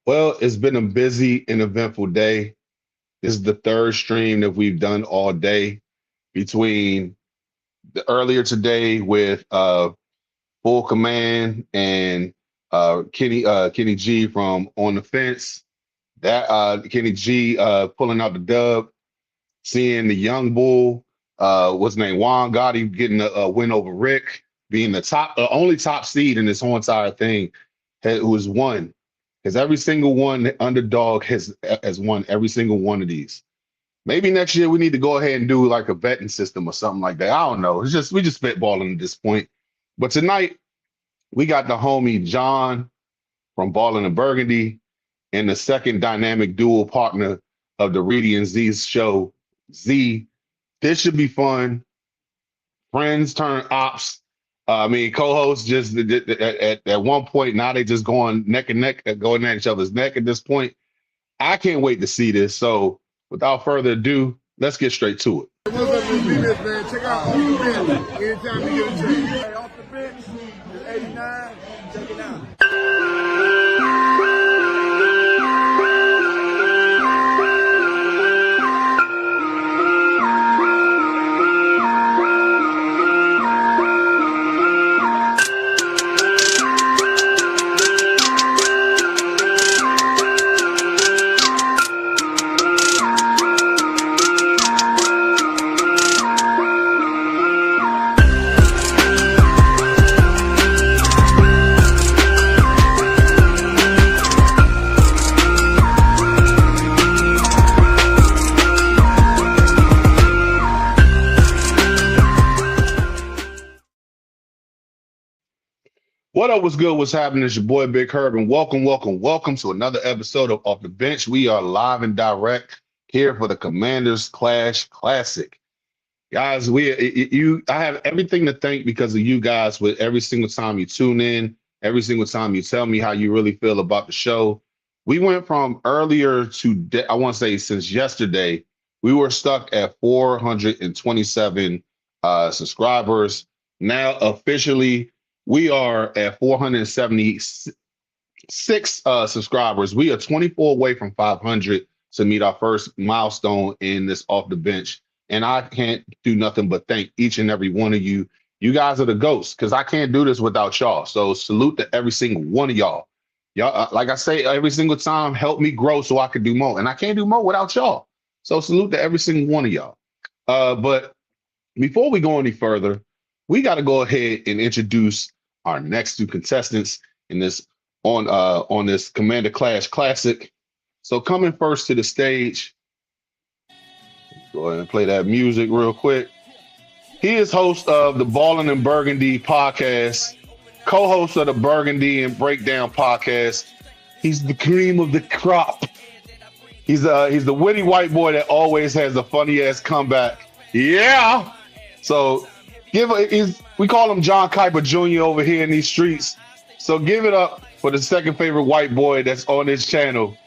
Well, it's been a busy and eventful day. This is the third stream that we've done all day between the earlier today with Full Command and Kenny G from On the Fence. That Kenny G pulling out the dub, seeing the young bull, what's his name, Juan Gotti getting a win over Rick, being the top, only top seed in this whole entire thing, who was won. Because every single one, the underdog has won every single one of these. Maybe next year we need to go ahead and do like a betting system or something like that. I don't know. It's just we just spitballing at this point. But tonight we got the homie John from Ballin In Burgundy and the second dynamic dual partner of the Reedie and Z's show, ZEE. This should be fun. Friends turn ops. Co-hosts just at one point, now they just going neck and neck, going at each other's neck at this point. I can't wait to see this. So without further ado, let's get straight to it. What's up, man? Check out Off the Bench. Anytime you get a chance. Hey, Off the Bench, it's 89. Check it out. What up? What's good? What's happening? It's your boy Big Herb, and welcome to another episode of Off the Bench. We are live and direct here for the Commanders Clash Classic, guys. I have everything to thank because of you guys. With every single time you tune in, every single time you tell me how you really feel about the show. We went from earlier to I want to say since yesterday, we were stuck at 427 subscribers. Now officially, we are at 476 subscribers. We are 24 away from 500 to meet our first milestone in this Off the Bench. And I can't do nothing but thank each and every one of you. You guys are the ghosts because I can't do this without y'all. So salute to every single one of y'all. Y'all, like I say every single time, help me grow so I can do more. And I can't do more without y'all. So salute to every single one of y'all. But before we go any further, we got to go ahead and introduce our next two contestants in this on this Commander Clash Classic. So coming first to the stage, go ahead and play that music real quick. He is host of the Ballin In Burgundy podcast, co-host of the Burgundy and Breakdown podcast. He's the cream of the crop. He's the witty white boy that always has a funny ass comeback. Yeah. So we call him John Kuiper Jr. over here in these streets. So give it up for the second favorite white boy that's on this channel,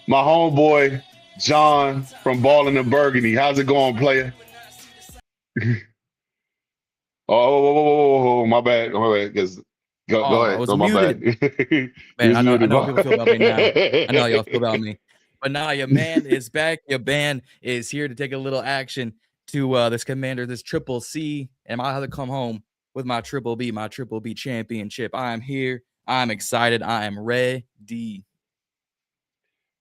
my homeboy John from Ballin In Burgundy. How's it going, player? My bad. Because go ahead. Oh, my bad. Man, I know people feel about me now. I know y'all feel about me. But now your man is back. Your band is here to take a little action to this Commander, this Triple C, and I have to come home with my Triple B championship. I am here. I'm excited. I am ready.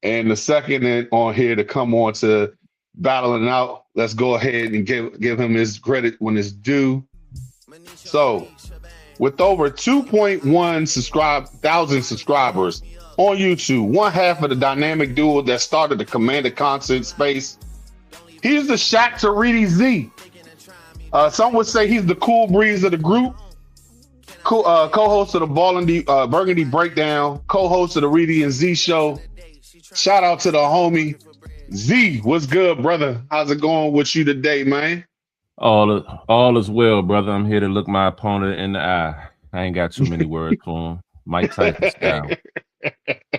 And the second on here to come on to battling out, let's go ahead and give him his credit when it's due. So, with over 2.1 thousand subscribers on YouTube, one half of the dynamic duo that started the Commander content space. He's the Shaq to Reedie Z. Some would say he's the cool breeze of the group. Co-host of the Burgundy Breakdown, co-host of the Reedie and Z show. Shout out to the homie Z. What's good, brother? How's it going with you today, man? All is well, brother. I'm here to look my opponent in the eye. I ain't got too many words for him. Mike Tyson style.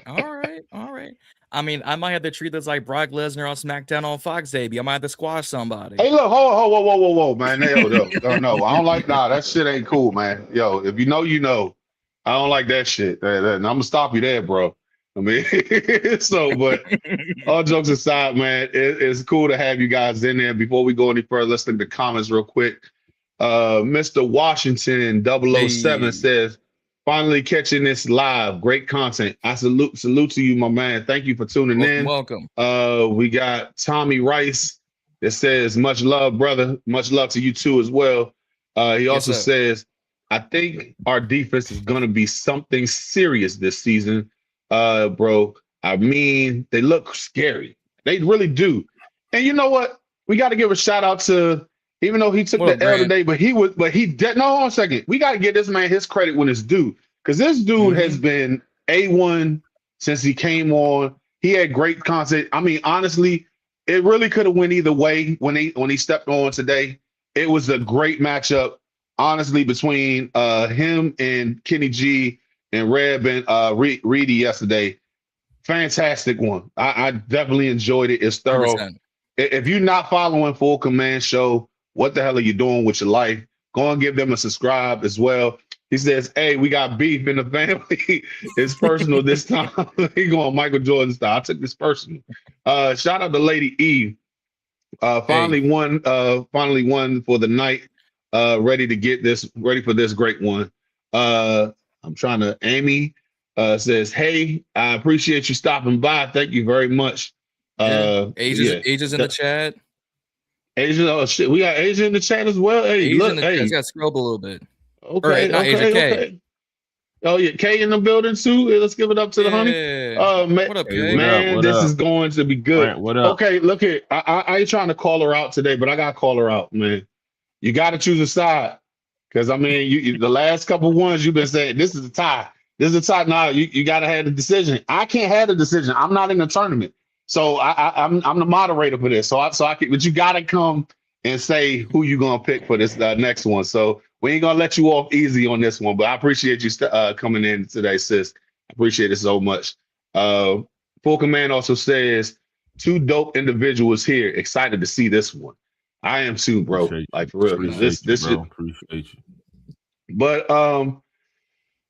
All right. I mean, I might have to treat this like Brock Lesnar on SmackDown on Fox, baby. I might have to squash somebody. Hey, look, whoa, man. No, I don't like that shit ain't cool, man. Yo, if you know, you know. I don't like that shit. I'm gonna stop you there, bro. I mean, but all jokes aside, man, it's cool to have you guys in there. Before we go any further, let's look at the comments real quick. Mr. Washington 007 says, finally catching this live. Great content. I salute to you, my man. Thank you for tuning in. Welcome. We got Tommy Rice that says, much love, brother. Much love to you too as well. He also says, I think our defense is going to be something serious this season, bro. I mean, they look scary. They really do. And you know what? We got to give a shout out to, even though he took the L today, but he did. No, hold on a second. We got to give this man his credit when it's due, because this dude has been A1 since he came on. He had great content. I mean, honestly, it really could have went either way when he stepped on today. It was a great matchup, honestly, between him and Kenny G and Reb and Reedie yesterday. Fantastic one. I definitely enjoyed it. It's thorough. 100%. If you're not following Full Command Show, what the hell are you doing with your life? Go and give them a subscribe as well. He says, hey, we got beef in the family. It's personal this time. He going Michael Jordan style. I took this personal. Shout out to Lady E. Finally won for the night. Ready for this great one. I'm trying to, Amy says, hey, I appreciate you stopping by. Thank you very much. Asia's in the chat. Asia, oh shit, we got Asia in the chat as well. Hey, Asia look, hey, got scrubbed a little bit. Okay, okay. Oh yeah, K in the building too. Let's give it up to the honey. What up, K? Man, this is going to be good. Right, what up? Okay, look here. I ain't trying to call her out today, but I gotta call her out, man. You got to choose a side, because I mean, you the last couple ones you've been saying this is a tie. This is a tie. Now you got to have the decision. I can't have the decision. I'm not in the tournament. So I'm the moderator for this. So I can, but you gotta come and say who you gonna pick for this next one. So we ain't gonna let you off easy on this one. But I appreciate you coming in today, sis. I appreciate it so much. Full Command also says 2 dope individuals here. Excited to see this one. I am too, bro. Like for real. This appreciate you. But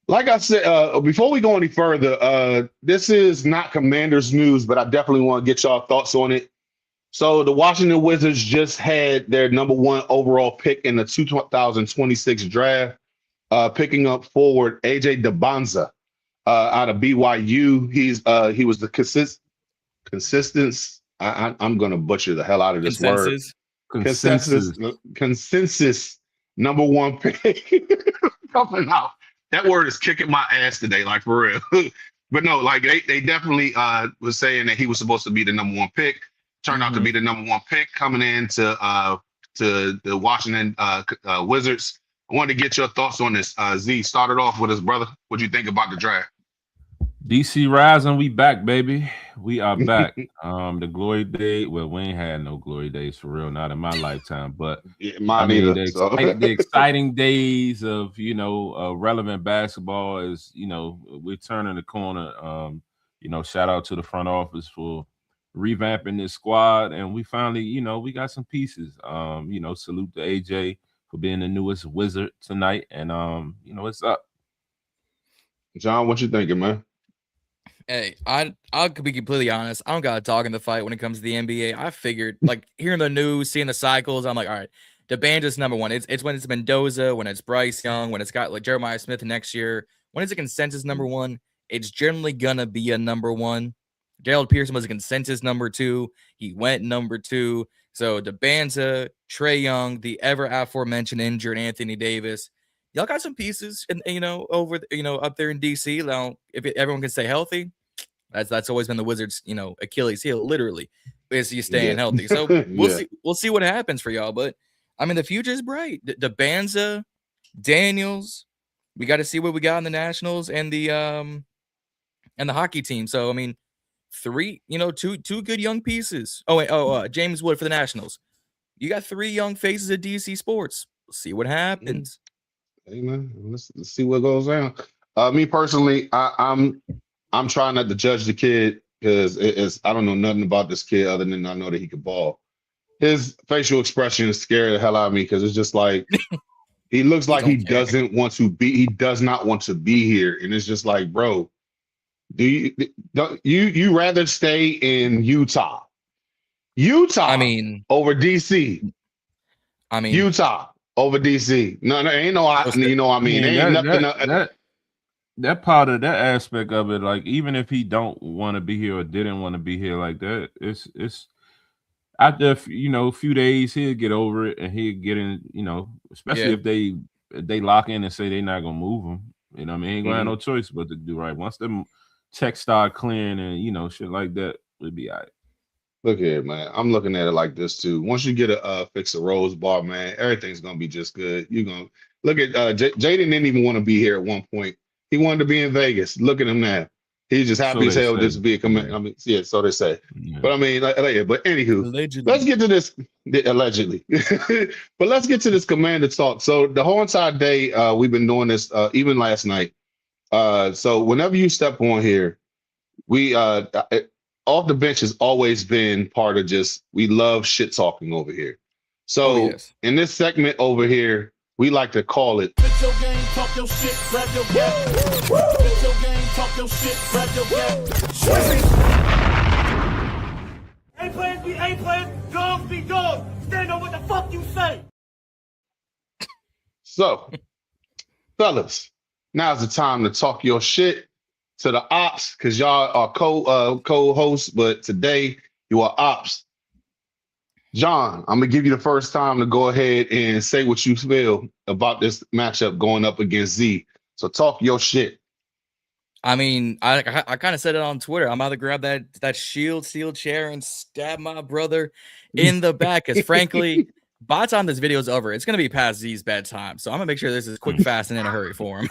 like I said, before we go any further, this is not Commanders news, but I definitely want to get y'all thoughts on it. So the Washington Wizards just had their #1 overall pick in the 2026 draft, picking up forward AJ Debonza out of BYU. He was the consensus. I'm going to butcher the hell out of this word. Consensus #1 pick coming out. That word is kicking my ass today, like for real. But no, like they definitely was saying that he was supposed to be the #1 pick. Turned out to be the #1 pick coming into to the Washington Wizards. I wanted to get your thoughts on this. Z, started off with his brother. What do you think about the draft? DC Rising, we back, baby. We are back. The glory day. Well, we ain't had no glory days for real, not in my lifetime. But mine either. The exciting days of relevant basketball is we're turning the corner. Shout out to the front office for revamping this squad, and we finally we got some pieces. Salute to AJ for being the newest Wizard tonight, and it's up. John, what you thinking, man? Hey, I'll be completely honest. I don't got to talk in the fight when it comes to the NBA. I figured, like, hearing the news, seeing the cycles, I'm like, all right, the band is #1. It's when it's Mendoza, when it's Bryce Young, when it's got like Jeremiah Smith next year. When it's a consensus #1, it's generally gonna be a #1. Gerald Pearson was a consensus #2. He went #2. So Debonza, Trae Young, the ever aforementioned injured Anthony Davis. Y'all got some pieces, and over up there in DC. Now, if everyone can stay healthy, that's always been the Wizards' Achilles heel, literally, is you staying healthy. So we'll see what happens for y'all. But I mean, the future is bright. Debonza, Daniels, we got to see what we got in the Nationals and the hockey team. So I mean, two good young pieces. James Wood for the Nationals. You got 3 young faces of DC sports. We'll see what happens. Hey man, let's see what goes on. Me personally, I'm trying not to judge the kid because I don't know nothing about this kid other than I know that he could ball. His facial expression is scaring the hell out of me because it's just like he looks like he does not want to be here, and it's just like, bro, You rather stay in Utah? Utah, over DC. Utah over DC. No, ain't no. Ain't nothing. That part of that aspect of it, like even if he don't want to be here or didn't want to be here, like that, it's after a few days he'll get over it and he'll get in. Especially if they lock in and say they're not gonna move him. He ain't gonna have no choice but to do right. Once them checks start clearing and shit like that, we'll be all right. Look here, man. I'm looking at it like this too. Once you get a fix a Rose bar, man, everything's gonna be just good. You're gonna look at Jayden didn't even want to be here at one point. He wanted to be in Vegas. Look at him now. He's just happy as hell just to be a commander. So they say. Yeah. But but anywho, allegedly. Let's get to this allegedly. But let's get to this commander talk. So the whole entire day, we've been doing this, even last night. So whenever you step on here, we off the bench has always been part of we love shit talking over here. So in this segment over here, we like to call it. Get your game, talk your shit, grab your gap. Get your game, talk your shit, grab your gap. A players be A players, dogs be dogs. Stand on what the fuck you say. So, fellas, now's the time to talk your shit to the ops, because y'all are co-hosts, but today you are ops. John, I'm gonna give you the first time to go ahead and say what you feel about this matchup going up against ZEE. So talk your shit. I kind of said it on Twitter. I'm about to grab that shield steel chair and stab my brother in the back. Because frankly, by the time this video is over, it's gonna be past ZEE's bedtime. So I'm gonna make sure this is quick, fast, and in a hurry for him.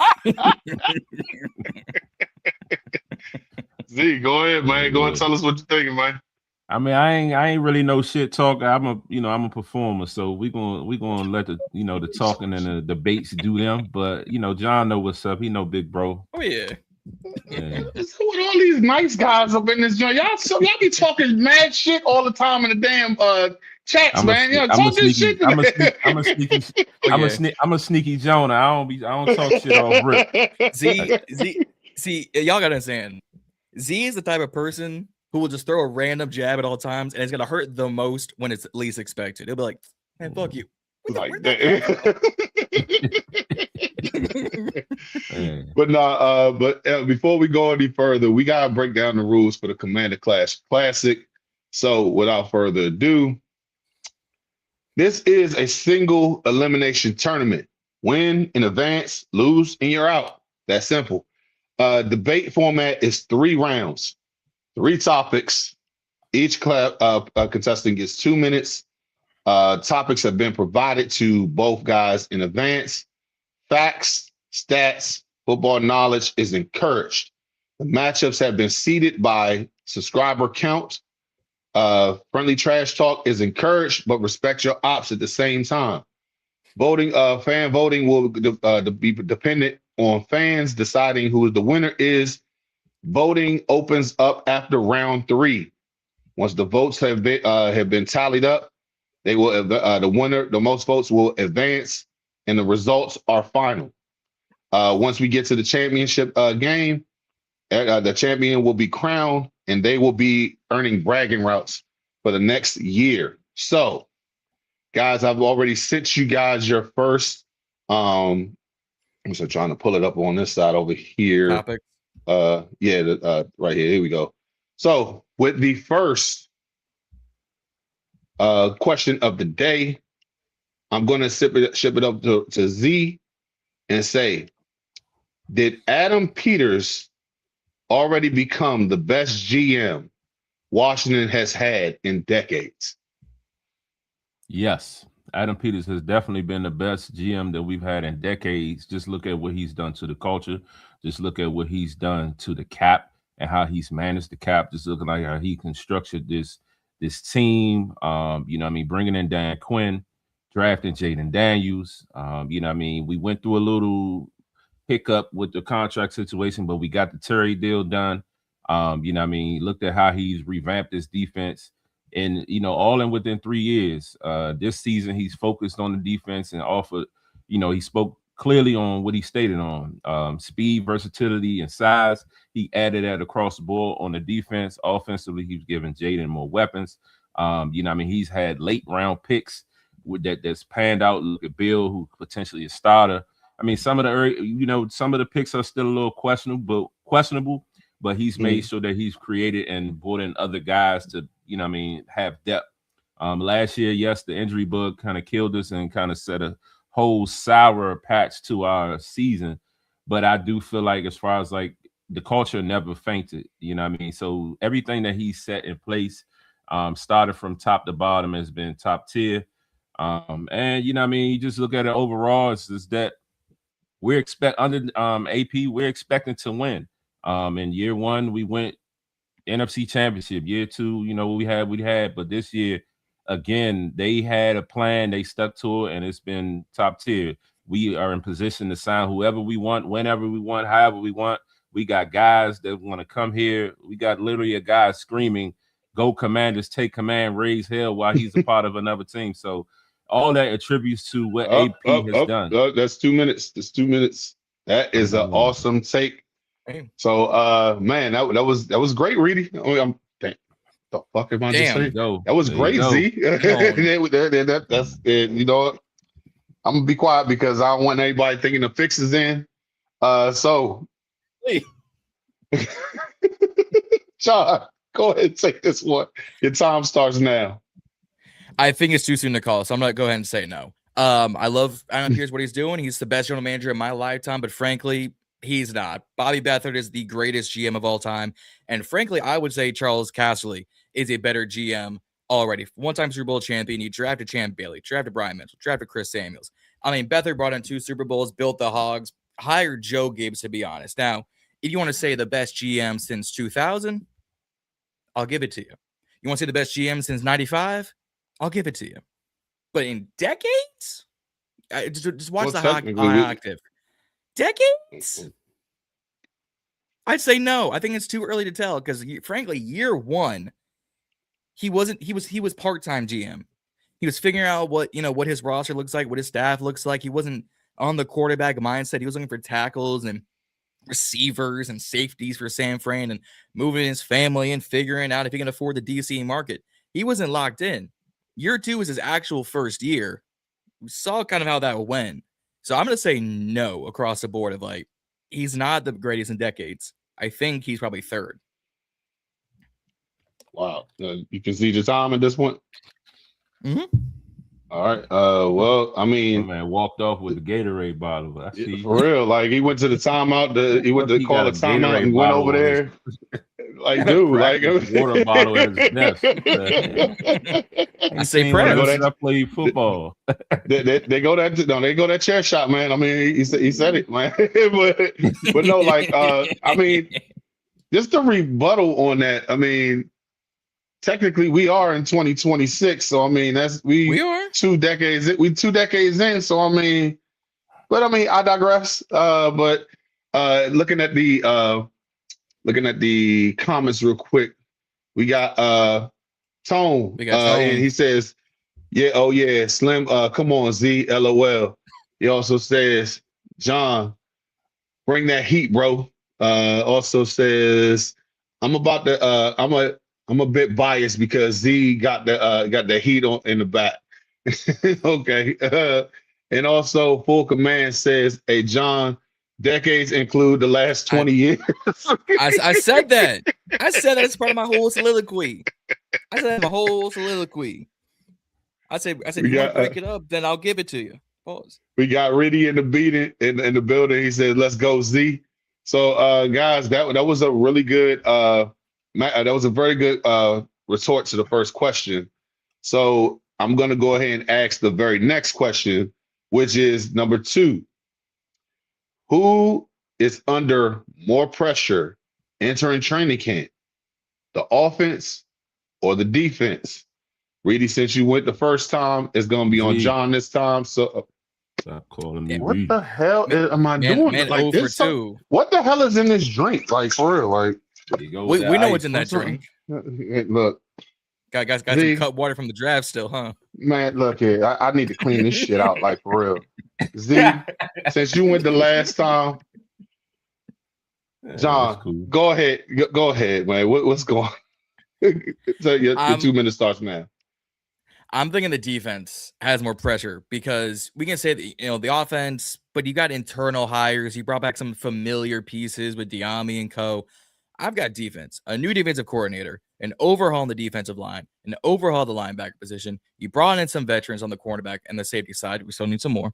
ZEE, go ahead, man. Go and tell us what you're thinking, man. I ain't really no shit talker. I'm a performer, so we gonna let the talking and the debates do them. But John know what's up. He know big bro. Oh yeah. With all these nice guys up in this joint, y'all be talking mad shit all the time in the damn chats, man. Talk this shit. I'm a sneaky Jonah. I don't talk shit off rip. See, y'all gotta understand. ZEE is the type of person who will just throw a random jab at all times, and it's gonna hurt the most when it's least expected. He'll be like, "Man, fuck you." Like but before we go any further, we gotta break down the rules for the Commander Clash Classic. So without further ado, this is a single elimination tournament. Win in advance, lose, and you're out. That's simple. Debate format is 3 rounds. 3 topics. Each contestant gets 2 minutes. Topics have been provided to both guys in advance. Facts, stats, football knowledge is encouraged. The matchups have been seeded by subscriber count. Friendly trash talk is encouraged, but respect your ops at the same time. Voting, fan voting will be dependent on fans deciding who the winner is. Voting opens up after round 3. Once the votes have been tallied up, they will the winner, the most votes will advance, and the results are final. Once we get to the championship game, the champion will be crowned, and they will be earning bragging rights for the next year. So, guys, I've already sent you guys your first. I'm just trying to pull it up on this side over here. Topic. Right here. Here we go. So with the first question of the day, I'm going to ship it up to ZEE and say, did Adam Peters already become the best GM Washington has had in decades? Yes. Adam Peters has definitely been the best GM that we've had in decades. Just look at what he's done to the culture. Just look at what he's done to the cap and how he's managed the cap. Just looking like how he constructed this team. Bringing in Dan Quinn, drafting Jayden Daniels. We went through a little hiccup with the contract situation, but we got the Terry deal done. Looked at how he's revamped his defense. And, all within 3 years. This season, he's focused on the defense and offered, he spoke clearly on what he stated on speed, versatility, and size. He added that across the board on the defense. Offensively, he was giving Jayden more weapons. You know, I mean, he's had late round picks with that's panned out. Look at Bill, who potentially a starter. I mean, some of the picks are still a little questionable, but he's made sure that he's created and brought in other guys to, you know, I mean, have depth. Last year, yes, the injury bug kind of killed us and kind of set a whole sour patch to our season. But I do feel like, as far as like the culture never fainted, you know what I mean? So everything that he set in place, started from top to bottom, has been top tier. And you know what I mean, you just look at it overall, it's just that we're AP, we're expecting to win. In year one, we went NFC Championship. Year two, you know, we had, but this year, again, they had a plan, they stuck to it, and it's been top tier. We are in position to sign whoever we want, whenever we want, however we want. We got guys that want to come here. We got literally a guy screaming, "Go Commanders, take command, raise hell," while he's a part of another team. So all that attributes to what AP has done. That's 2 minutes. That's 2 minutes. That is an awesome take. So, man, that was great, Reedie. I mean, the fuck am I just saying? That was great, Z. That's it. You know what? I'm gonna be quiet because I don't want anybody thinking the fix is in. So, John, go ahead and take this one. Your time starts now. I think it's too soon to call, so I'm gonna go ahead and say no. I love Adam Pierce, what he's doing. He's the best general manager in my lifetime, but frankly, he's not. Bobby Beathard is the greatest GM of all time, and frankly, I would say Charles Casserly is a better GM already. One-time Super Bowl champion. You drafted Champ Bailey, drafted Brian Mitchell, drafted Chris Samuels. I mean, Beathard brought in 2 Super Bowls, built the Hogs, hired Joe Gibbs, to be honest. Now, if you want to say the best GM since 2000, I'll give it to you. You want to say the best GM since 95? I'll give it to you. But in decades? Just watch the hockey octave. Decades? I'd say no. I think it's too early to tell because, frankly, year one, he was part-time GM. He was figuring out what his roster looks like, what his staff looks like. He wasn't on the quarterback mindset. He was looking for tackles and receivers and safeties for San Fran and moving his family and figuring out if he can afford the DC market. He wasn't locked in. Year two was his actual first year. We saw kind of how that went. So I'm going to say no across the board of like, he's not the greatest in decades. I think he's probably third. Wow. You can see the time at this point? Mm-hmm. All right. Well, I mean, man walked off with the Gatorade bottle. I see. For real. Like he went to the timeout. He went to call a timeout and went over there. Like, dude, like water bottle at his nest. I say, I play football. they go that chair shot, man. I mean, he said it, man. but no, like, I mean, just the rebuttal on that. I mean, technically, we are in 2026, so I mean, we are 2 decades. We 2 decades in, so I mean, but I mean, I digress. But looking at the comments real quick, we got Tone. And he says, "Yeah, oh yeah, Slim. Come on, Z. LOL." He also says, "John, bring that heat, bro." Also says, "I'm a bit biased because Z got the heat in the back." Okay. And also Full Command says, "Hey John, decades include the last 20 years." I said that. I said that as part of my whole soliloquy. I said my whole soliloquy. I said if you want to break it up, then I'll give it to you. Pause. We got Reedie in the building. He said, "Let's go, Z." So guys, that was a really good that was a very good retort to the first question. So I'm going to go ahead and ask the very next question, which is number 2. Who is under more pressure entering training camp, the offense or the defense? Reedie, since you went the first time, it's going to be on John this time. So stop calling me. What the hell am I doing? Man, like this? What the hell is in this drink? Like for real? Like we know what's in that drink. Look, Got some cut water from the draft still, huh? Man, look here. I need to clean this shit out, like, for real. Z, since you went the last time, John, cool. go ahead. Go ahead, man. What's going on? So your 2 minutes starts now. I'm thinking the defense has more pressure because we can say that, the offense, but you got internal hires. You brought back some familiar pieces with Diami and co. I've got defense, a new defensive coordinator, an overhaul on the defensive line, an overhaul of the linebacker position. You brought in some veterans on the cornerback and the safety side. We still need some more.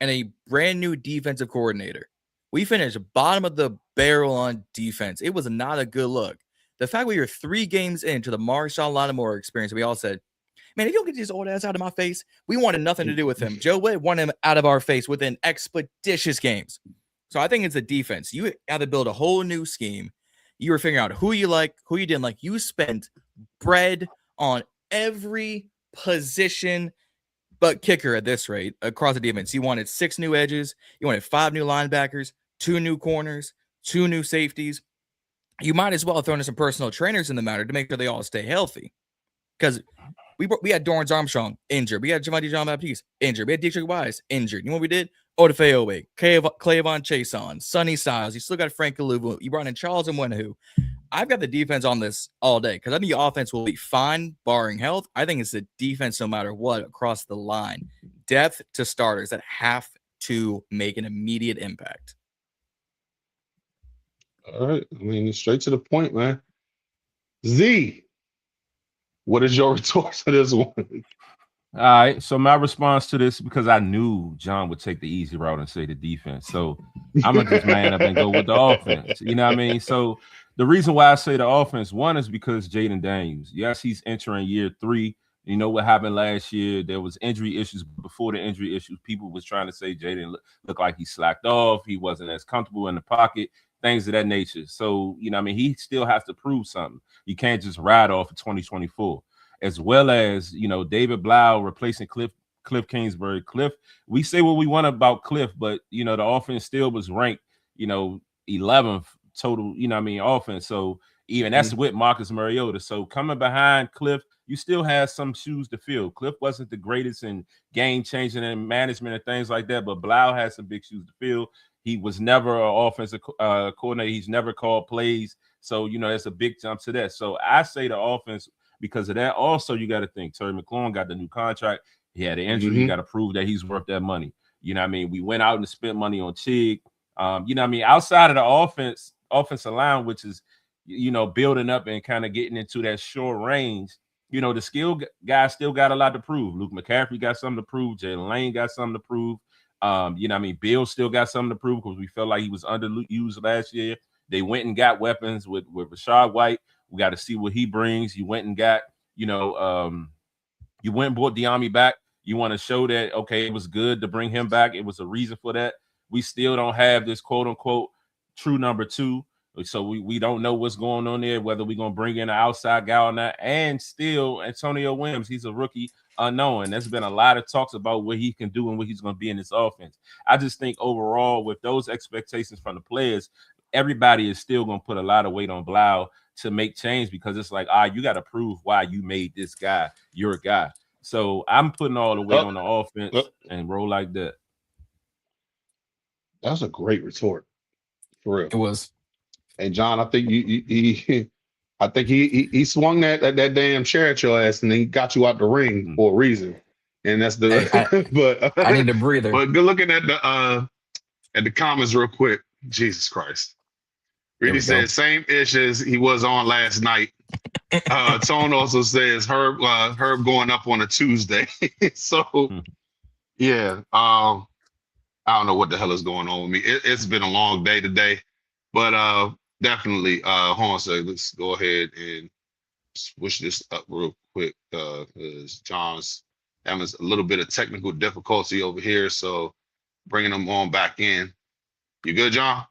And a brand new defensive coordinator. We finished bottom of the barrel on defense. It was not a good look. The fact we were 3 games into the Marshawn Lattimore experience, we all said, man, if you don't get this old ass out of my face, we wanted nothing to do with him. Joe Witt wanted him out of our face within expeditious games. So I think it's the defense. You have to build a whole new scheme. You were figuring out who you like, who you didn't like. You spent bread on every position but kicker at this rate across the defense. You wanted 6 new edges. You wanted 5 new linebackers, 2 new corners, 2 new safeties. You might as well have thrown in some personal trainers in the matter to make sure they all stay healthy. Because we had Dorrance Armstrong injured. We had Javonte Jean-Baptiste injured. We had Dietrich Wise injured. You know what we did? Odafe Oweh, Clayvon Chason, Sonny Styles. You still got Frank Kaluvu. You brought in Charles Mwenahu. I've got the defense on this all day because I think the offense will be fine, barring health. I think it's the defense no matter what across the line. Depth to starters that have to make an immediate impact. All right. I mean, straight to the point, man. Z, what is your retort to this one? All right. So my response to this, because I knew John would take the easy route and say the defense. So I'm going to just man up and go with the offense. You know what I mean? So the reason why I say the offense, one is because Jayden Daniels. Yes, he's entering year 3. You know what happened last year? There was injury issues. Before the injury issues, people was trying to say Jayden looked like he slacked off. He wasn't as comfortable in the pocket, things of that nature. So, you know what I mean? He still has to prove something. You can't just ride off of 2024. As well as, David Blau replacing Cliff Kingsbury. Cliff, we say what we want about Cliff, but, the offense still was ranked, 11th total, offense. So even that's with Marcus Mariota. So coming behind Cliff, you still have some shoes to fill. Cliff wasn't the greatest in game changing and management and things like that, but Blau has some big shoes to fill. He was never an offensive coordinator. He's never called plays. So, it's a big jump to that. So I say the offense, because of that. Also, you got to think Terry McLaurin got the new contract. He had an injury. You got to prove that he's worth that money. You know what I mean? We went out and spent money on Chig. You know what I mean? Outside of the offensive line, which is, building up and kind of getting into that short range, the skill guys still got a lot to prove. Luke McCaffrey got something to prove. Jalen Lane got something to prove. You know what I mean? Bill still got something to prove because we felt like he was underused last year. They went and got weapons with Rashad White. We got to see what he brings. You went and got, you went and brought Diami back. You want to show that, okay, it was good to bring him back. It was a reason for that. We still don't have this quote unquote true number 2. So we don't know what's going on there, whether we're going to bring in an outside guy or not. And still Antonio Williams, he's a rookie unknown. There's been a lot of talks about what he can do and what he's going to be in this offense. I just think overall with those expectations from the players, everybody is still going to put a lot of weight on Blau to make change because it's like, you got to prove why you made this guy your guy. So I'm putting all the weight on the offense and roll like that. That was a great retort, for real. It was. And John, I think he swung that damn chair at your ass and then he got you out the ring for a reason. And that's the. But I need a breather. But good looking at the comments real quick. Jesus Christ. Reedie said same issues he was on last night. Tone also says Herb going up on a Tuesday. So yeah, I don't know what the hell is going on with me. It's been a long day today, but definitely hold on, so let's go ahead and switch this up real quick because John's having a little bit of technical difficulty over here, so bringing him on back in. You good, John?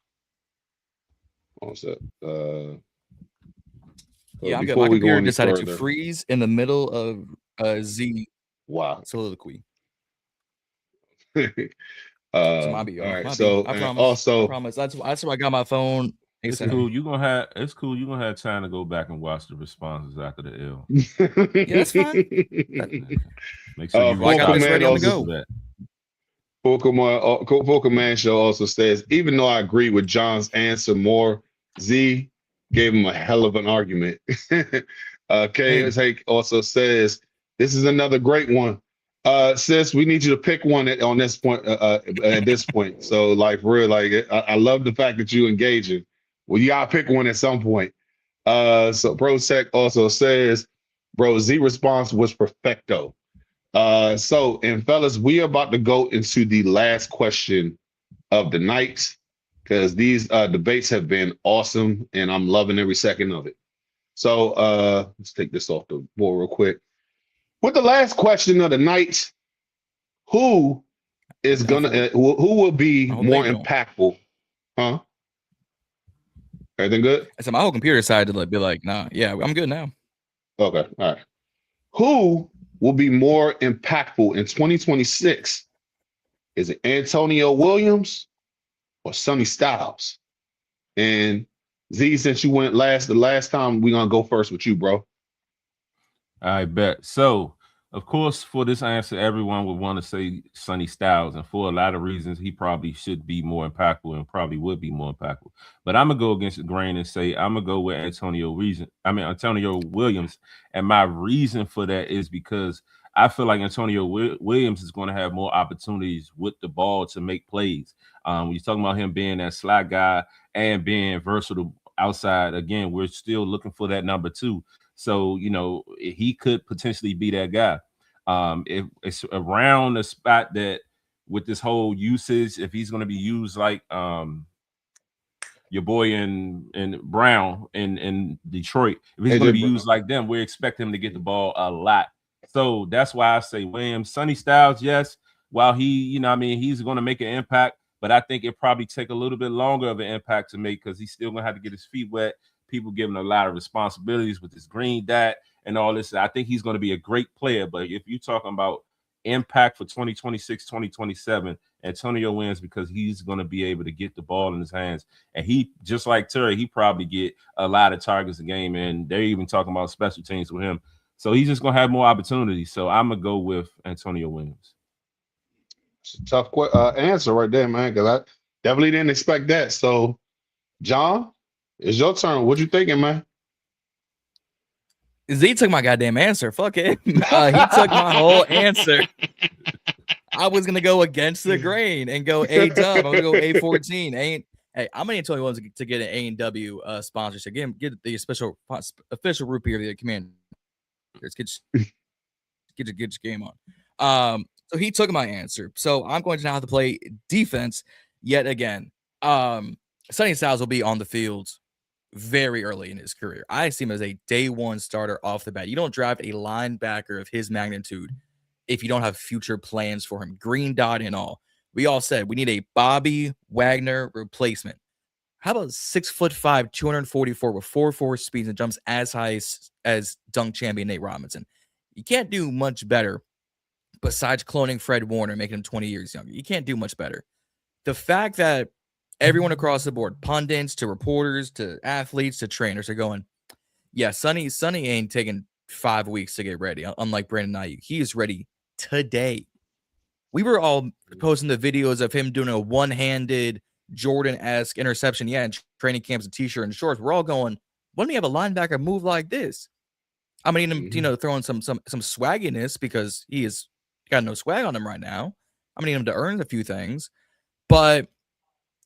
What's that? Yeah, I'm good. My computer decided to freeze in the middle of ZEE soliloquy. So might be all right. So I promise. Also, I promise. That's why I got my phone It's cool. You're gonna have time to go back and watch the responses after the L. Yeah, that's fine. Make sure you I got this ready on the go. Pokemon Show also says, even though I agree with John's answer more, Z gave him a hell of an argument. K also says, this is another great one. Sis, we need you to pick one on this point. At this point, so like for real, like I love the fact that you engaging. Well, you gotta pick one at some point. So ProSec also says, bro, Z response was perfecto. So, and fellas, we are about to go into the last question of the night because these debates have been awesome and I'm loving every second of it. So let's take this off the board real quick. With the last question of the night, who is gonna who will be more impactful? Huh? Everything good? I said my whole computer decided to be like, nah, yeah, I'm good now. Okay, all right. Who will be more impactful in 2026? Is it Antonio Williams or Sonny Styles? And Z, since you went the last time, we're gonna go first with you, bro. I bet. So, of course, for this answer, everyone would want to say Sonny Styles, and for a lot of reasons, he probably should be more impactful and probably would be more impactful. But I'm gonna go against the grain and say I'm gonna go with Antonio Williams, and my reason for that is because I feel like Antonio Williams is going to have more opportunities with the ball to make plays. When you're talking about him being that slot guy and being versatile outside, again, we're still looking for that number 2. So, you know, he could potentially be that guy. If it's around the spot that with this whole usage, if he's going to be used like your boy in Brown in Detroit, if he's going to be used like them, we expect him to get the ball a lot. So that's why I say Williams. Sonny Styles, yes, while he, he's going to make an impact, but I think it probably take a little bit longer of an impact to make because he's still going to have to get his feet wet. People give him a lot of responsibilities with his green dot and all this. I think he's going to be a great player, but if you're talking about impact for 2026, 2027, Antonio wins because he's going to be able to get the ball in his hands. And he, just like Terry, he probably get a lot of targets a game, and they're even talking about special teams with him. So he's just going to have more opportunities. So I'm going to go with Antonio Williams. It's a tough answer right there, man, because I definitely didn't expect that. So, John, it's your turn. What you thinking, man? Z took my goddamn answer. Fuck it. He took my whole answer. I was going to go against the grain and go A-Dub. I'm going to go A14. Hey, I'm going to tell you ones to get an A&W sponsorship. Get the official root beer of the Commander. Get your game on. So he took my answer. So I'm going to now have to play defense yet again. Sonny Styles will be on the field very early in his career. I see him as a day one starter off the bat. You don't draft a linebacker of his magnitude if you don't have future plans for him. Green dot and all. We all said we need a Bobby Wagner replacement. How about 6'5", 244 with 4.4 speeds and jumps as high as dunk champion Nate Robinson? You can't do much better besides cloning Fred Warner, making him 20 years younger. You can't do much better. The fact that everyone across the board, pundits to reporters to athletes to trainers, are going, yeah, Sonny ain't taking 5 weeks to get ready, unlike Brandon Ayuk. He is ready today. We were all posting the videos of him doing a one-handed Jordan-esque interception, in training camps, a t-shirt and shorts. We're all going, when do we have a linebacker move like this? I'm gonna need him, throwing some swagginess because he has got no swag on him right now. I'm gonna need him to earn a few things. But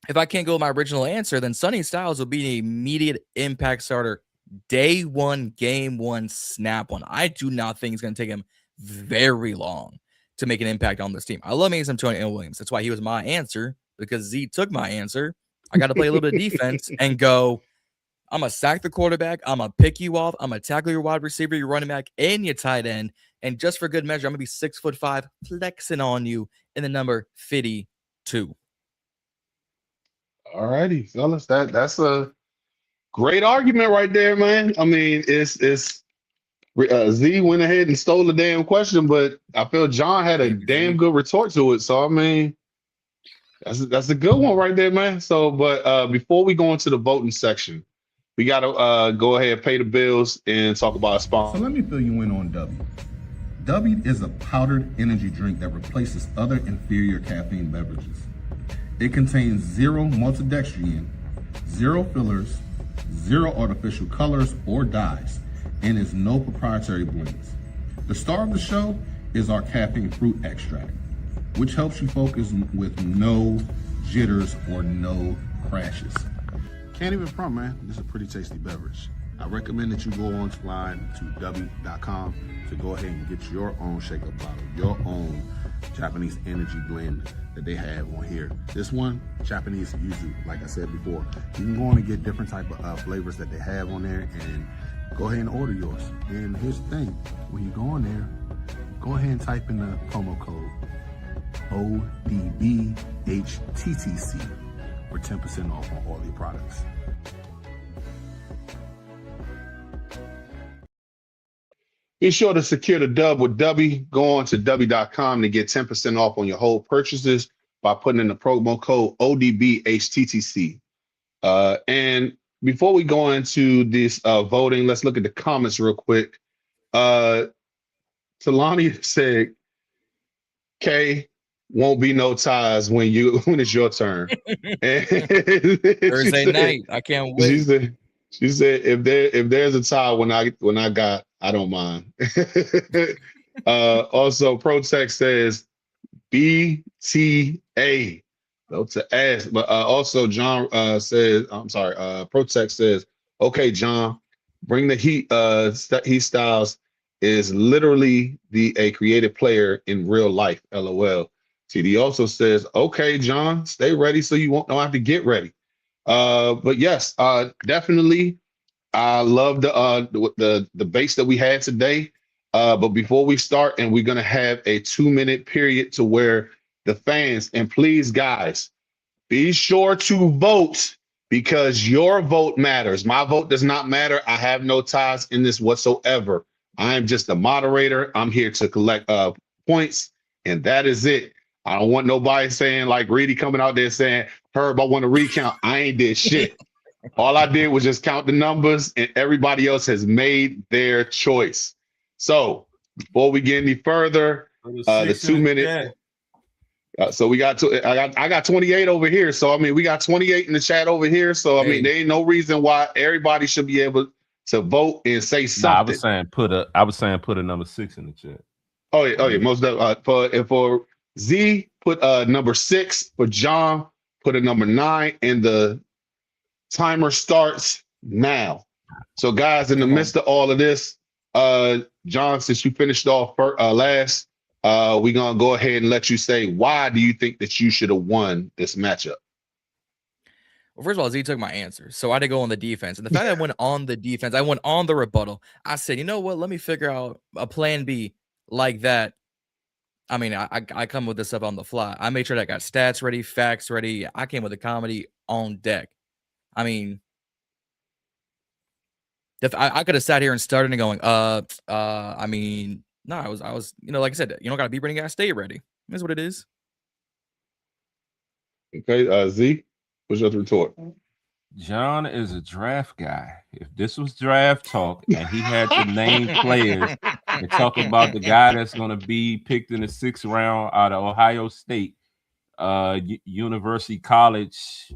if I can't go with my original answer, then Sonny Styles will be an immediate impact starter, day one, game one, snap one. I do not think it's gonna take him very long to make an impact on this team. I love me some Antonio Williams. That's why he was my answer, because Z took my answer. I got to play a little bit of defense and go, I'm going to sack the quarterback. I'm going to pick you off. I'm going to tackle your wide receiver, your running back, and your tight end. And just for good measure, I'm going to be 6'5", flexing on you in the number 52. All righty, fellas. That's a great argument right there, man. I mean, it's Z went ahead and stole the damn question, but I feel John had a damn good retort to it. So, I mean, That's a good one right there, man. So, but before we go into the voting section, we gotta go ahead and pay the bills and talk about a sponsor. So let me fill you in on W. W is a powdered energy drink that replaces other inferior caffeine beverages. It contains 0 maltodextrin, 0 fillers, 0 artificial colors or dyes, and is no proprietary blends. The star of the show is our caffeine fruit extract, which helps you focus with no jitters or no crashes. Can't even front, man. This is a pretty tasty beverage. I recommend that you go online to w.com to go ahead and get your own shake-up bottle, your own Japanese energy blend that they have on here. This one, Japanese yuzu, like I said before. You can go on and get different type of flavors that they have on there and go ahead and order yours. And here's the thing, when you go on there, go ahead and type in the promo code ODBHTTC for 10% off on all your products. Be sure to secure the dub with W. Go on to W.com to get 10% off on your whole purchases by putting in the promo code ODBHTTC. And before we go into this voting, let's look at the comments real quick. Talani said, "K, won't be no ties when it's your turn." Thursday night, I can't wait. She said, if there's a tie when I got, I don't mind. Also, Protect says BTA. No to ask, but also John says, I'm sorry, Protect says, okay, John, bring the heat. Heat Styles is literally a creative player in real life. LOL. TD also says, okay, John, stay ready so you don't have to get ready. But yes, definitely, I love the base that we had today. But before we start, and we're gonna have a 2-minute period to where the fans, and please, guys, be sure to vote because your vote matters. My vote does not matter. I have no ties in this whatsoever. I am just a moderator. I'm here to collect points, and that is it. I don't want nobody saying like Reedie coming out there saying, Herb, I want to recount. I ain't did shit. All I did was just count the numbers, and everybody else has made their choice. So before we get any further, the 2-minute. So we got I got 28 over here. So I mean, we got 28 in the chat over here. So I mean, there ain't no reason why everybody should be able to vote and say something. I was saying put a number 6 in the chat. Oh yeah, most for Z, put number 6. For John, put a number 9, and the timer starts now. So guys, in the midst of all of this, John, since you finished off last, we're gonna go ahead and let you say, why do you think that you should have won this matchup? Well, first of all, Z took my answer. So I had to go on the defense. And the fact that I went on the defense, I went on the rebuttal. I said, you know what? Let me figure out a plan B like that. I mean, I come with this stuff on the fly. I made sure that I got stats ready, facts ready. I came with the comedy on deck. I mean, I could have sat here and started and going, I mean, no, I was, you know, like I said, you don't got to be ready, you got to stay ready. That's what it is. Okay, Z, what's your retort? John is a draft guy. If this was draft talk and he had to name players and talk about the guy that's going to be picked in the 6th round out of Ohio State, University College,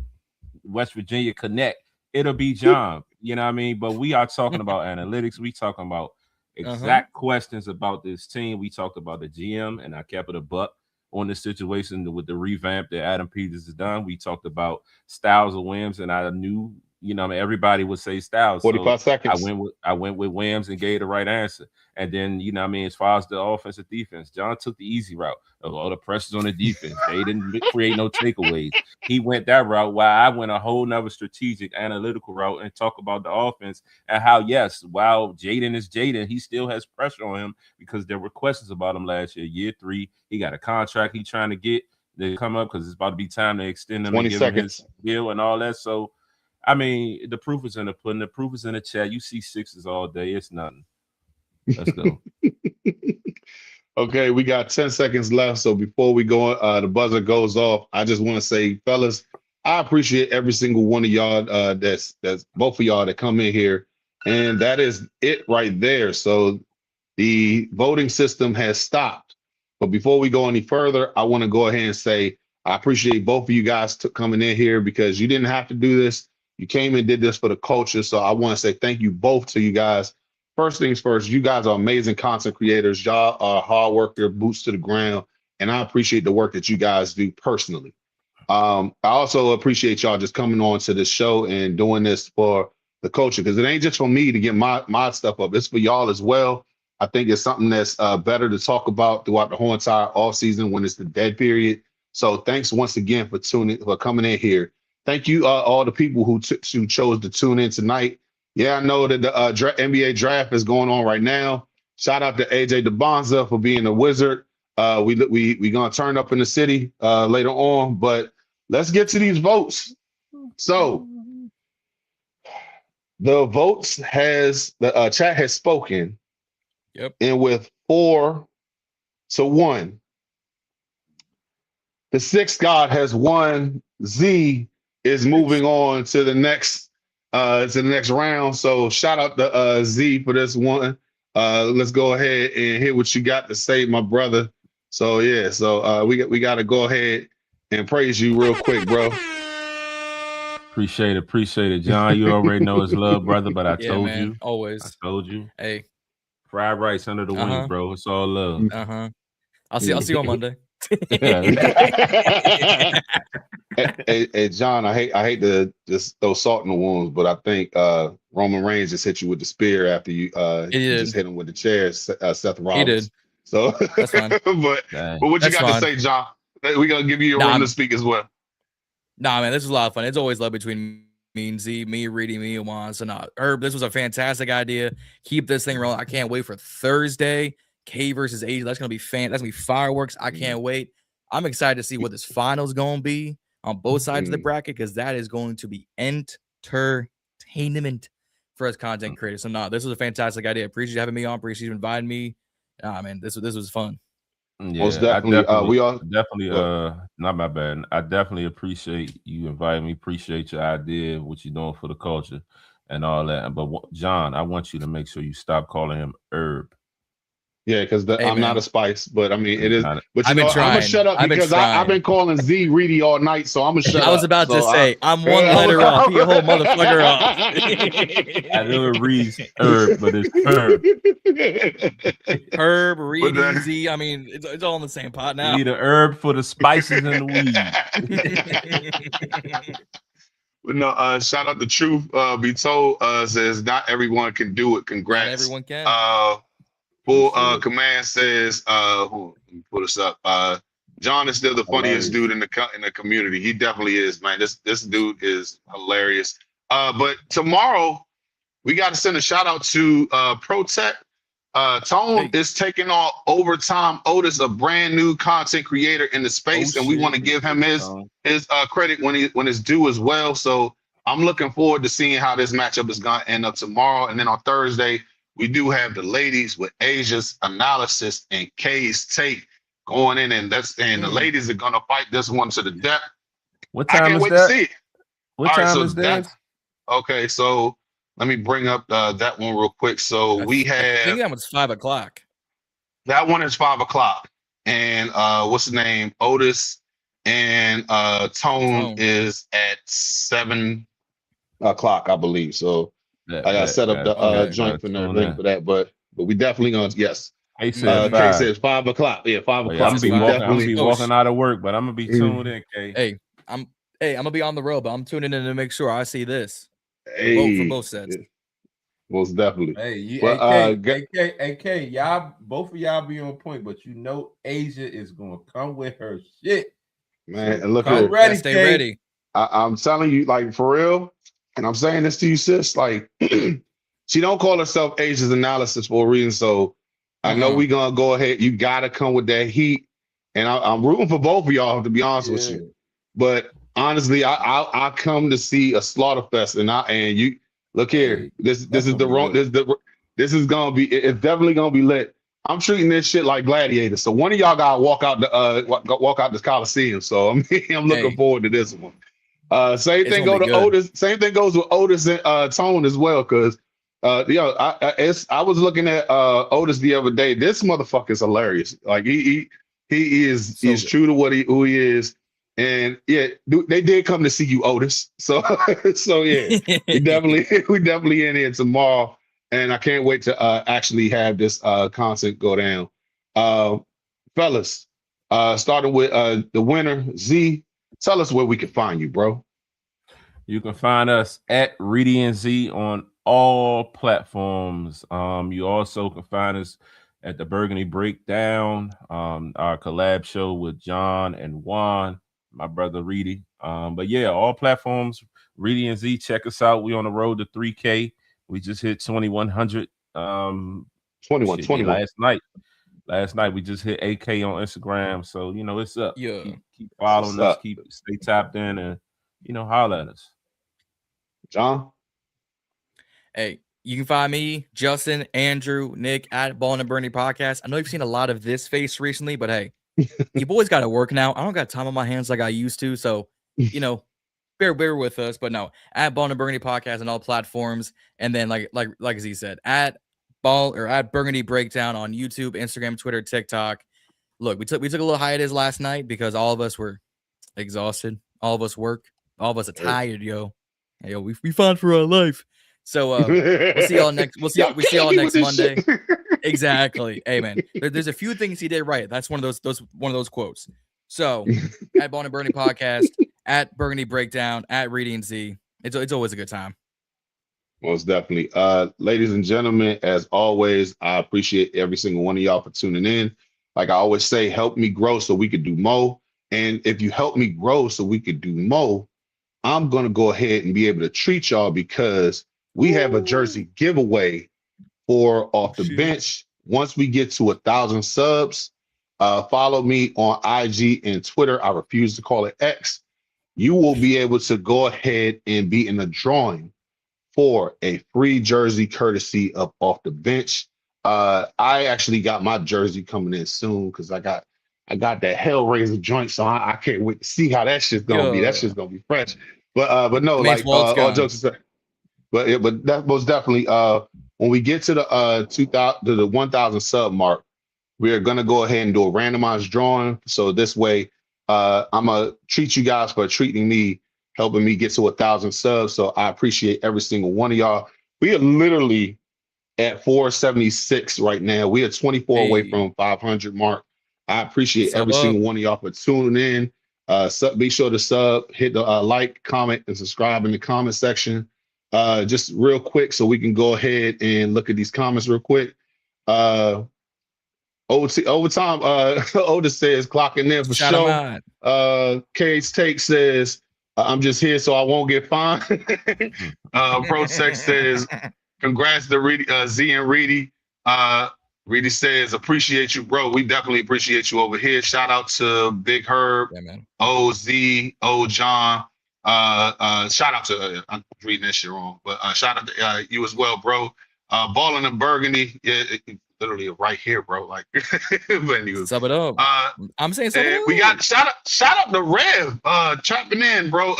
West Virginia Connect, it'll be John. You know what I mean? But we are talking about analytics. We talking about exact questions about this team. We talked about the GM, and I kept it a buck on the situation with the revamp that Adam Peters has done. We talked about Styles or Williams, and I knew, you know, everybody would say Styles. 45 seconds. I went with Williams and gave the right answer. And then, you know what I mean, as far as the offensive defense, John took the easy route. All the pressures on the defense. They didn't create no takeaways. He went that route while I went a whole nother strategic analytical route and talk about the offense and how, yes, while Jayden is Jayden, he still has pressure on him because there were questions about him last year. Year 3, he got a contract he's trying to get to come up because it's about to be time to extend him 20 and give seconds. him his deal and all that. So, I mean, the proof is in the pudding. The proof is in the chat. You see 6s all day. It's nothing. Let's go. Okay, we got 10 seconds left. So before we go, the buzzer goes off. I just want to say, fellas, I appreciate every single one of y'all. That's both of y'all that come in here, and that is it right there. So the voting system has stopped. But before we go any further, I want to go ahead and say I appreciate both of you guys coming in here because you didn't have to do this. You came and did this for the culture. So I want to say thank you both to you guys. First things first, you guys are amazing content creators. Y'all are hard worker, boots to the ground. And I appreciate the work that you guys do personally. I also appreciate y'all just coming on to this show and doing this for the culture because it ain't just for me to get my stuff up. It's for y'all as well. I think it's something that's better to talk about throughout the whole entire off season when it's the dead period. So thanks once again for coming in here. Thank you all the people who chose to tune in tonight. Yeah, I know that the NBA draft is going on right now. Shout out to AJ DeBonza for being a wizard. We gonna turn up in the city later on, but let's get to these votes. So the votes the chat has spoken. Yep. And with 4-1, the sixth god has won. ZEE is moving on to the next round. So shout out to ZEE for this one. Let's go ahead and hear what you got to say, my brother. So yeah, so we got to go ahead and praise you real quick, bro. Appreciate it, John. You already know it's love, brother. But I told man, you, always. I told you. Hey, fried rice under the wings, bro. It's all love. I'll see you on Monday. Hey, John, I hate to just throw salt in the wounds, but I think Roman Reigns just hit you with the spear after you just hit him with the chair. Seth Rollins. He did. So that's fine. but what you got to say, John? We're gonna give you a room to speak as well. Nah, man, this was a lot of fun. It's always love between me and ZEE, me, Reedie, me, and Juan. So Herb, this was a fantastic idea. Keep this thing rolling. I can't wait for Thursday. K versus Asia. That's gonna be That's gonna be fireworks. I can't wait. I'm excited to see what this final's gonna be on both sides of the bracket because that is going to be entertainment for us content creators. So this was a fantastic idea. Appreciate you having me on. Appreciate you inviting me. Man, this was fun. Yeah, most definitely. We all definitely not my bad. I definitely appreciate you inviting me. Appreciate your idea, what you're doing for the culture and all that. But John, I want you to make sure you stop calling him Herb. Yeah, because I'm not a spice, but I mean it is. But I'm gonna shut up because I've been calling ZEE Reedie all night, so I'm gonna shut up. I was about to say I'm one letter off. You whole motherfucker off. I know it reads Herb, but it's Herb. Herb, Reedie, ZEE. I mean, it's all in the same pot now. You need a herb for the spices and the weed. But no, shout out to Truth. Be told says not everyone can do it. Congrats. Not everyone can. Full Command says, let me pull this up. John is still the funniest dude in the community. He definitely is, man. This dude is hilarious. But tomorrow we got to send a shout out to Protect. Tone is taking on Overtime Otis, a brand new content creator in the space, and we want to give him his credit when it's due as well. So I'm looking forward to seeing how this matchup is going to end up tomorrow, and then on Thursday. We do have the ladies with Asia's analysis and K's take going in, and the ladies are gonna fight this one to the death. What time I can't is wait that? to see it. What time is that? Okay, so let me bring up that one real quick. So we have. I think that one's 5 o'clock. That one is 5 o'clock, and what's his name? Otis and Tone is at 7 o'clock, I believe. So. I got set up the joint for that, but we definitely gonna K says 5 o'clock. Yeah, 5 o'clock. I'm gonna be walking out of work, but I'm gonna be tuned in. K. I'm gonna be on the road, but I'm tuning in to make sure I see this. Hey, vote for both sets. Most definitely. Hey, AK, y'all, both of y'all be on point, but you know Asia is gonna come with her shit. Man, and look at ready, stay ready. I'm telling you, like for real. And I'm saying this to you, sis, like, she don't call herself Asia's analysis for a reason. So I know we're going to go ahead. You got to come with that heat. And I'm rooting for both of y'all, to be honest with you. But honestly, I come to see a slaughter fest. And you look here, this is the wrong, this is going to be, it's definitely going to be lit. I'm treating this shit like gladiators. So one of y'all gotta walk out the Coliseum. So I'm looking forward to this one. Same thing goes to Otis. Same thing goes with Otis and Tone as well. Cause I was looking at Otis the other day. This motherfucker is hilarious. Like he is so true to who he is. And yeah, they did come to see you, Otis. So yeah, we definitely in here tomorrow. And I can't wait to actually have this content go down. Fellas, starting with the winner, Z, tell us where we can find you, bro. You can find us at Reedie and Z on all platforms. You also can find us at the Burgundy Breakdown, our collab show with John and Juan, my brother Reedie. But yeah, all platforms, Reedie and Z, check us out. We on the road to 3K. We just hit 2,100. 21. Last night we just hit 8K on Instagram. So you know it's up. Yeah, keep following us, stay tapped in, and holler at us. John. Hey, you can find me, Justin, Andrew, Nick at Ballin In Burgundy podcast. I know you've seen a lot of this face recently, but hey, you boys got to work now. I don't got time on my hands like I used to, so bear with us. But no, at Ballin In Burgundy podcast on all platforms, and then like Z said, at Burgundy Breakdown on YouTube, Instagram, Twitter, TikTok. Look, we took a little hiatus last night because all of us were exhausted. All of us work. All of us are tired, yo. Hey, yo, we fought for our life. So we'll see y'all next. We see y'all next Monday. Exactly. Hey man, there's a few things he did right. That's one of those quotes. So at Ballin In Burgundy podcast, at Burgundy Breakdown, at Reedie and Z. It's always a good time. Most definitely. Ladies and gentlemen, as always, I appreciate every single one of y'all for tuning in. Like I always say, help me grow so we could do more. And if you help me grow so we could do more, I'm going to go ahead and be able to treat y'all because we have a jersey giveaway for Off the Bench. Once we get to 1,000 subs, follow me on IG and Twitter. I refuse to call it X. You will be able to go ahead and be in a drawing for a free jersey courtesy of Off the Bench. I actually got my jersey coming in soon because I got that Hellraiser joint, so I can't wait to see how that shit's gonna be. That shit's gonna be fresh. But no, like all jokes aside. But that most definitely when we get to the 2,000 to the 1,000 sub mark, we are gonna go ahead and do a randomized drawing. So this way, I'm gonna treat you guys for treating me, helping me get to 1,000 subs. So I appreciate every single one of y'all. We are literally at 476 right now. We are 24 away from 500 mark. I appreciate every single one of y'all for tuning in. Be sure to sub, hit the like, comment, and subscribe in the comment section. Just real quick, so we can go ahead and look at these comments real quick. Overtime. Otis says clocking in for show. Kate's Take says I'm just here so I won't get fined. Protect says congrats to Reedie, Z and Reedie. Reedie says, appreciate you, bro. We definitely appreciate you over here. Shout out to Big Herb, OZ, John. Shout out to, I'm reading this shit wrong, but shout out to you as well, bro. Ballin In Burgundy, literally right here, bro. Like, sub it up. I'm saying something. We got shout out to Rev, trapping in, bro.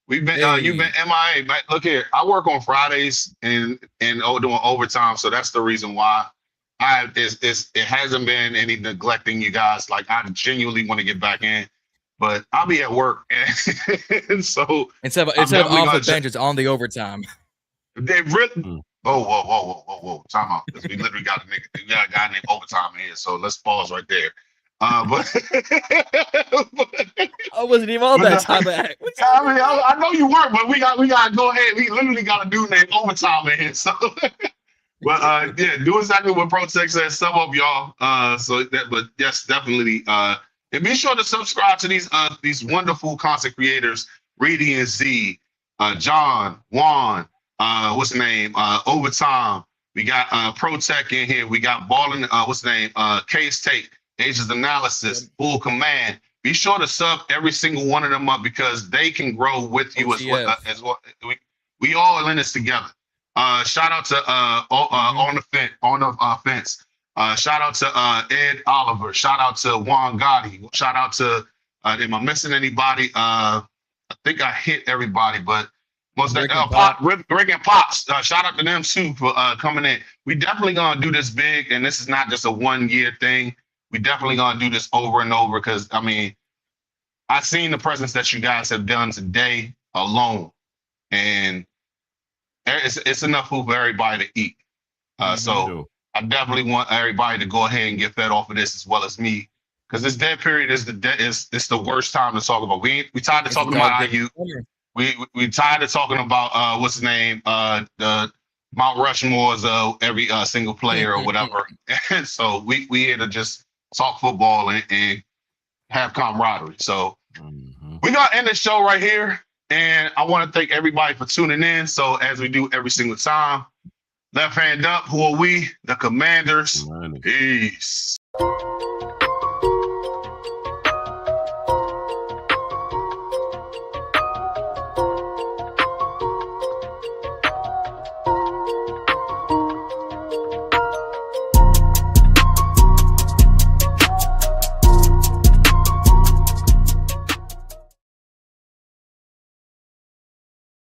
We've been you've been MIA. But look here, I work on Fridays and doing overtime, so that's the reason why. It hasn't been any neglecting you guys. Like I genuinely want to get back in, but I'll be at work, and so instead of off the bench, it's on the overtime. They really. Whoa! Time out. We literally got a guy named Overtime here, so let's pause right there. But I wasn't even on that time. I know you weren't, but we got to go ahead. We literally got a dude named Overtime in here, so. But yeah, do exactly what Protect says. Sum up, y'all. But yes, definitely. And be sure to subscribe to these wonderful content creators, Reedie and Z, John, Juan, what's the name? Overtime. We got Protect in here. We got Ballin. What's the name? Case Take, Agents Analysis, Full Command. Be sure to sub every single one of them up because they can grow with you as well. We all in this together. Shout out to on the fence. Shout out to Ed Oliver. Shout out to Juan Gotti. Shout out to, am I missing anybody? I think I hit everybody, but most Rick and Pops. Shout out to them too for coming in. We definitely gonna do this big, and this is not just a 1 year thing. We definitely gonna do this over and over because I mean, I've seen the presence that you guys have done today alone, and it's enough food for everybody to eat. So I definitely want everybody to go ahead and get fed off of this as well as me, because this dead period is the worst time to talk about. We tired of talking about IU. We tired of talking about what's his name, the Mount Rushmore's every single player or whatever. And so we here to just talk football and have camaraderie. So we're gonna end the show right here. And I want to thank everybody for tuning in. So as we do every single time, left hand up, who are we? The Commanders. Peace.